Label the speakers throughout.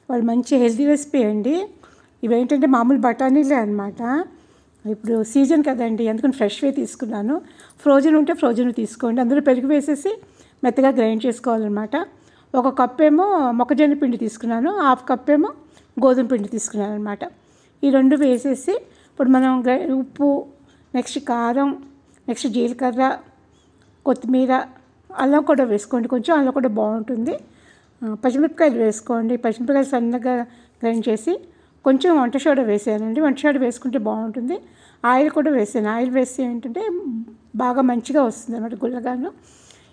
Speaker 1: వాళ్ళు మంచి healthy recipe అండి. ఇవేంటంటే మామూలు బఠానీలే అనమాట. ఇప్పుడు సీజన్ కదండి, అందుకని ఫ్రెష్వే తీసుకున్నాను. ఫ్రోజన్ ఉంటే ఫ్రోజన్ తీసుకోండి. అందులో పెరుగు వేసేసి మెత్తగా గ్రైండ్ చేసుకోవాలన్నమాట. ఒక కప్ ఏమో మొక్కజొన్న పిండి తీసుకున్నాను, హాఫ్ కప్ ఏమో గోధుమ పిండి తీసుకున్నాను అనమాట. ఈ రెండు వేసేసి ఇప్పుడు మనం ఉప్పు, నెక్స్ట్ కారం, నెక్స్ట్ జీలకర్ర, కొత్తిమీర, అల్లం కూడా వేసుకోండి. కొంచెం అల్లం కూడా బాగుంటుంది. పచ్చిమిరపకాయలు వేసుకోండి. పచ్చిమిరపకాయలు సన్నగా గ్రైండ్ చేసి కొంచెం వంట సోడా వేసానండి. వంట సోడా వేసుకుంటే బాగుంటుంది. ఆయిల్ కూడా వేసాను. ఆయిల్ వేస్తే ఏంటంటే బాగా మంచిగా వస్తుంది అన్నమాట గుల్లగాను.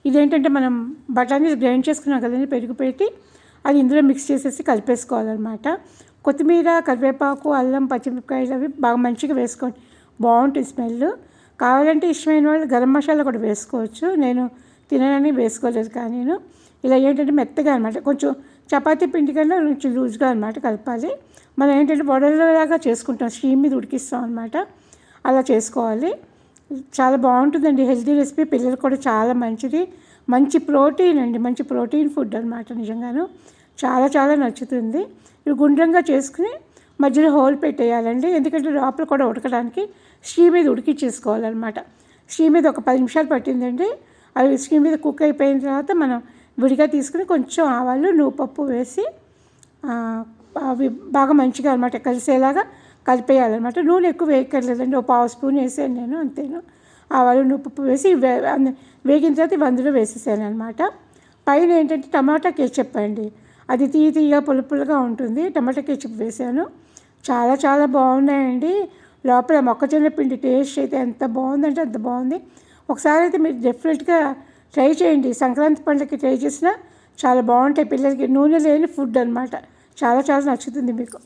Speaker 1: ఇదేంటంటే మనం బఠానీలు గ్రైండ్ చేసుకున్నాం కదండి, పెరుగు పెట్టి అది ఇందులో మిక్స్ చేసేసి కలిపేసుకోవాలన్నమాట. కొత్తిమీర, కరివేపాకు, అల్లం, పచ్చిమిరపకాయలు అవి బాగా మంచిగా వేసుకోండి, బాగుంటుంది స్మెల్. కావాలంటే ఇష్టమైన వాళ్ళు గరం మసాలా కూడా వేసుకోవచ్చు. నేను తినడానికి వేసుకోలేదు, కానీ నేను ఇలా ఏంటంటే మెత్తగా అనమాట, కొంచెం చపాతీ పిండి కన్నా కొంచెం లూజ్గా అనమాట కలపాలి. మనం ఏంటంటే వడలలాగా చేసుకుంటాం, స్టీమ్ మీద ఉడికిస్తాం అనమాట. అలా చేసుకోవాలి. చాలా బాగుంటుందండి, హెల్తీ రెసిపీ. పిల్లలకు కూడా చాలా మంచిది. మంచి ప్రోటీన్ అండి, మంచి ప్రోటీన్ ఫుడ్ అనమాట. నిజంగాను చాలా చాలా నచ్చుతుంది. ఇవి గుండ్రంగా చేసుకుని మధ్యలో హోల్ పెట్టేయాలండి, ఎందుకంటే లోపల కూడా ఉడకడానికి స్టీమ్ మీద ఉడికిచ్చేసుకోవాలన్నమాట. స్టీమ్ మీద ఒక 10 నిమిషాలు పట్టిందండి. అవి స్టీమ్ మీద కుక్ అయిపోయిన తర్వాత మనం విడిగా తీసుకుని కొంచెం ఆవాలు, నువ్వుపప్పు వేసి అవి బాగా మంచిగా అనమాట కలిసేలాగా కలిపేయాలన్నమాట. నూనె ఎక్కువ వేయక్కర్లేదండి, ఒక 1/2 స్పూన్ వేసాను నేను, అంతేను. ఆవాలు, నువ్వుపప్పు వేసి వేగిన తర్వాత ఇవి అందులో వేసేసాను అనమాట. పైన ఏంటంటే టమాటా కేచప్ అండి, అది తీయగా పులుపులుగా ఉంటుంది. టమాటా కేచప్ వేసాను. చాలా చాలా బాగున్నాయండి. లోపల మొక్కజొన్న పిండి టేస్ట్ అయితే ఎంత బాగుందంటే అంత బాగుంది. ఒకసారి అయితే మీరు డెఫినెట్గా ట్రై చేయండి. సంక్రాంతి పండుగకి ట్రై చేసినా చాలా బాగుంటాయి. పిల్లలకి నూనె లేని ఫుడ్ అనమాట. చాలా చాలా నచ్చుతుంది మీకు.